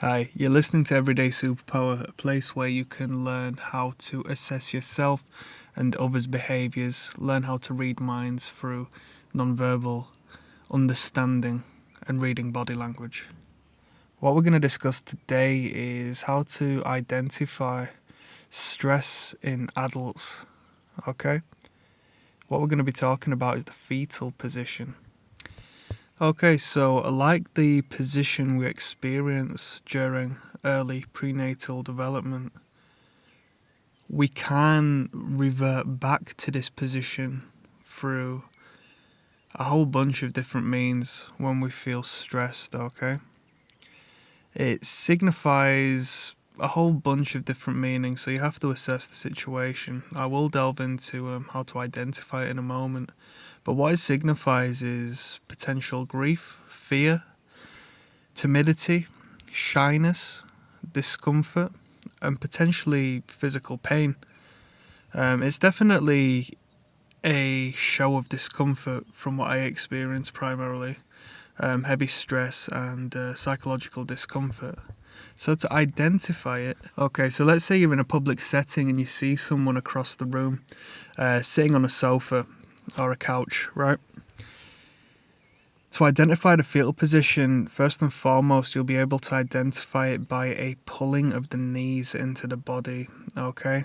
Hi, you're listening to Everyday Superpower, a place where you can learn how to assess yourself and others' behaviours, learn how to read minds through nonverbal understanding and reading body language. What we're going to discuss today is how to identify stress in adults. Okay? What we're going to be talking about is the fetal position. Okay, so like the position we experience during early prenatal development, we can revert back to this position through a whole bunch of different means when we feel stressed, okay? It signifies a whole bunch of different meanings, so you have to assess the situation. I will delve into how to identify it in a moment. But what it signifies is potential grief, fear, timidity, shyness, discomfort, and potentially physical pain. It's definitely a show of discomfort from what I experience primarily, heavy stress and psychological discomfort. So to identify it, okay, so let's say you're in a public setting and you see someone across the room sitting on a sofa or a couch, right? To identify the fetal position, first and foremost, you'll be able to identify it by a pulling of the knees into the body, okay?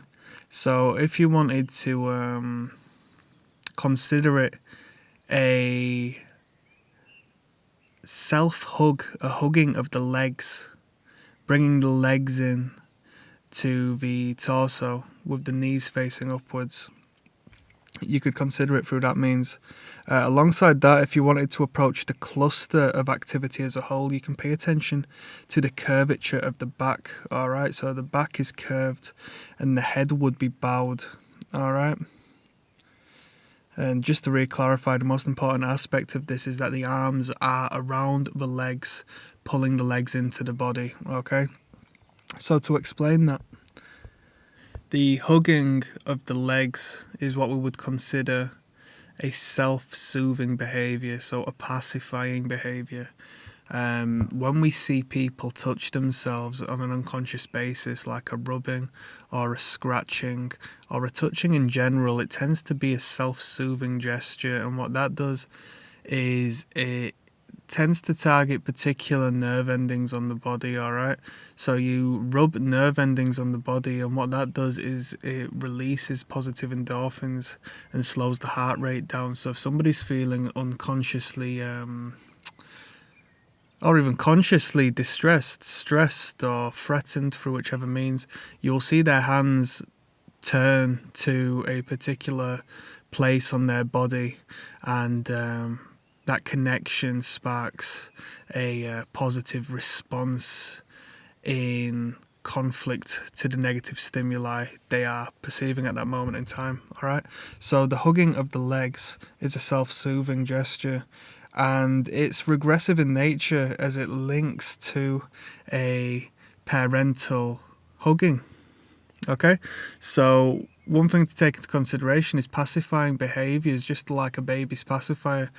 So if you wanted to consider it a self-hug, a hugging of the legs, bringing the legs in to the torso with the knees facing upwards, you could consider it through that means. Alongside that, if you wanted to approach the cluster of activity as a whole, you can pay attention to the curvature of the back, alright? So the back is curved and the head would be bowed, alright? And just to re-clarify, the most important aspect of this is that the arms are around the legs, pulling the legs into the body, okay? So to explain that, the hugging of the legs is what we would consider a self-soothing behaviour, so a pacifying behaviour. When we see people touch themselves on an unconscious basis, like a rubbing or a scratching or a touching in general, it tends to be a self-soothing gesture, and what that does is it tends to target particular nerve endings on the body, alright? So you rub nerve endings on the body, and what that does is it releases positive endorphins and slows the heart rate down. So if somebody's feeling unconsciously or even consciously distressed, stressed or threatened through whichever means, you'll see their hands turn to a particular place on their body, and that connection sparks a positive response in conflict to the negative stimuli they are perceiving at that moment in time. All right, so the hugging of the legs is a self-soothing gesture, and it's regressive in nature as it links to a parental hugging. Okay, so one thing to take into consideration is pacifying behaviours, just like a baby's pacifier,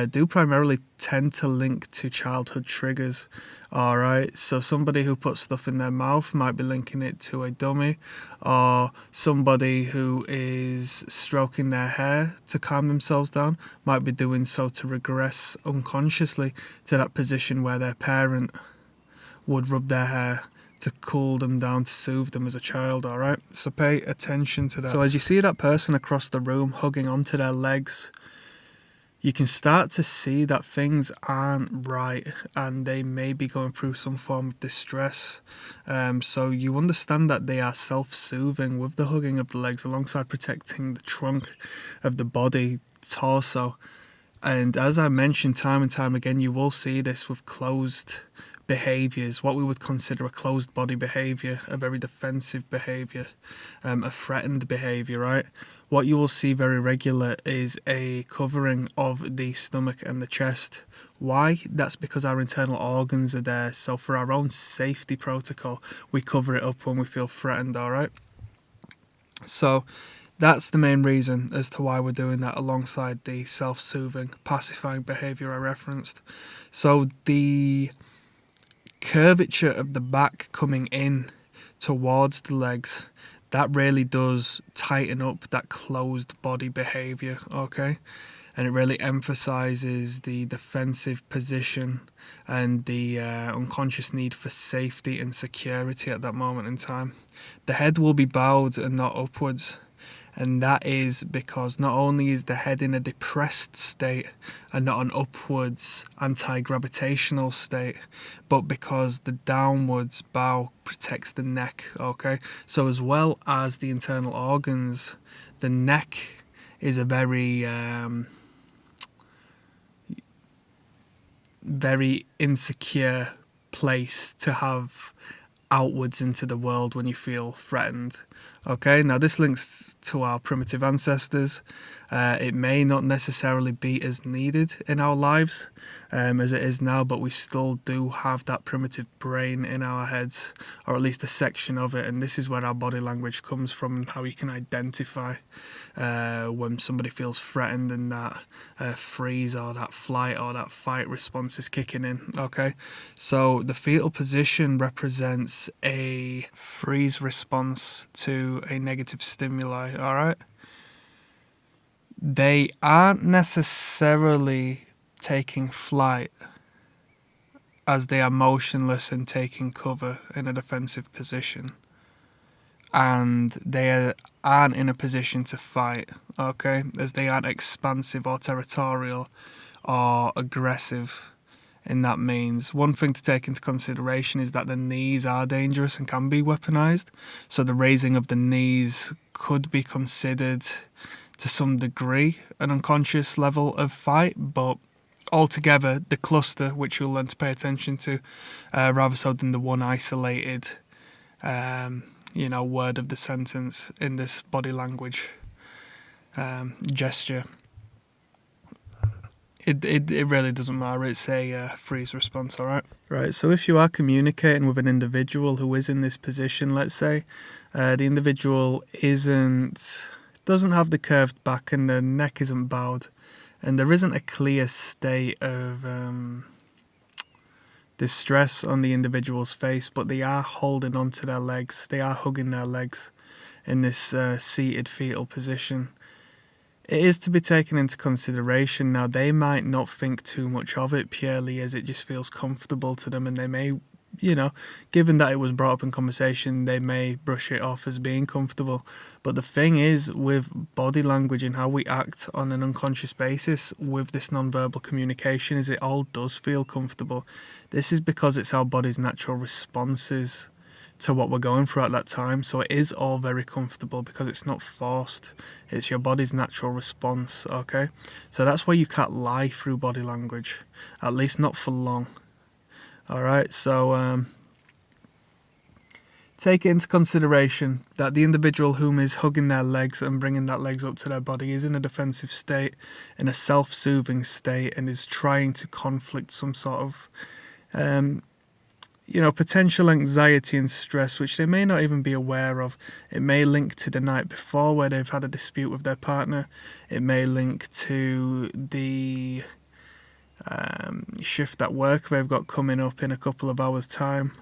do primarily tend to link to childhood triggers. Alright, so somebody who puts stuff in their mouth might be linking it to a dummy, or somebody who is stroking their hair to calm themselves down might be doing so to regress unconsciously to that position where their parent would rub their hair to cool them down, to soothe them as a child, alright? So pay attention to that. So as you see that person across the room hugging onto their legs, you can start to see that things aren't right and they may be going through some form of distress. So you understand that they are self-soothing with the hugging of the legs alongside protecting the trunk of the body, torso. And as I mentioned time and time again, you will see this with closed behaviours, what we would consider a closed body behaviour, a very defensive behaviour, a threatened behaviour, right? What you will see very regular is a covering of the stomach and the chest. Why? That's because our internal organs are there. So for our own safety protocol, we cover it up when we feel threatened, alright? So that's the main reason as to why we're doing that, alongside the self-soothing, pacifying behaviour I referenced. So the curvature of the back coming in towards the legs, that really does tighten up that closed body behavior, okay? And it really emphasizes the defensive position and the unconscious need for safety and security at that moment in time. The head will be bowed and not upwards. And that is because not only is the head in a depressed state and not an upwards anti-gravitational state, but because the downwards bow protects the neck, okay? So as well as the internal organs, the neck is a very insecure place to have outwards into the world when you feel threatened. Okay, now this links to our primitive ancestors. It may not necessarily be as needed in our lives as it is now, but we still do have that primitive brain in our heads, or at least a section of it, and this is where our body language comes from and how you can identify when somebody feels threatened and that freeze or that flight or that fight response is kicking in. Okay, so the fetal position represents a freeze response to a negative stimuli. All right, they aren't necessarily taking flight, as they are motionless and taking cover in a defensive position, and they aren't in a position to fight, okay, as they aren't expansive or territorial or aggressive. And that means one thing to take into consideration is that the knees are dangerous and can be weaponized. So the raising of the knees could be considered to some degree an unconscious level of fight, but altogether the cluster, which you'll learn to pay attention to, rather so than the one isolated word of the sentence in this body language gesture. It really doesn't matter. It's a freeze response, all right? Right, so if you are communicating with an individual who is in this position, let's say, the individual doesn't have the curved back and the neck isn't bowed, and there isn't a clear state of distress on the individual's face, but they are holding onto their legs, they are hugging their legs in this seated fetal position. It is to be taken into consideration. Now, they might not think too much of it purely as it just feels comfortable to them, and they may, given that it was brought up in conversation, they may brush it off as being comfortable. But the thing is, with body language and how we act on an unconscious basis with this nonverbal communication, is it all does feel comfortable. This is because it's our body's natural responses to what we're going through at that time. So it is all very comfortable because it's not forced. It's your body's natural response, okay? So that's why you can't lie through body language, at least not for long. All right, so take it into consideration that the individual whom is hugging their legs and bringing that legs up to their body is in a defensive state, in a self-soothing state, and is trying to conflict some sort of potential anxiety and stress, which they may not even be aware of. It may link to the night before where they've had a dispute with their partner. It may link to the shift at work they've got coming up in a couple of hours' time.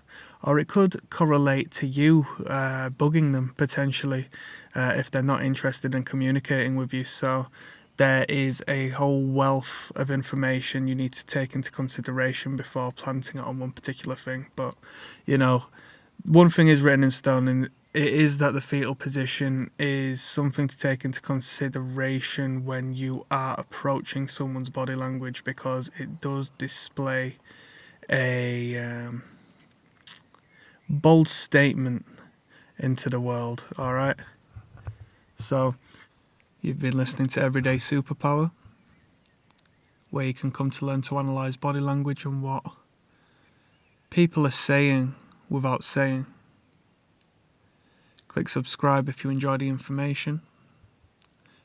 Or it could correlate to you bugging them, potentially, if they're not interested in communicating with you. So there is a whole wealth of information you need to take into consideration before planting it on one particular thing. But, one thing is written in stone, and it is that the fetal position is something to take into consideration when you are approaching someone's body language, because it does display a bold statement into the world, all right? So you've been listening to Everyday Superpower, where you can come to learn to analyse body language and what people are saying without saying. Click subscribe if you enjoy the information.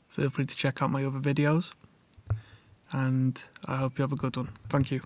Feel free to check out my other videos, and I hope you have a good one. Thank you.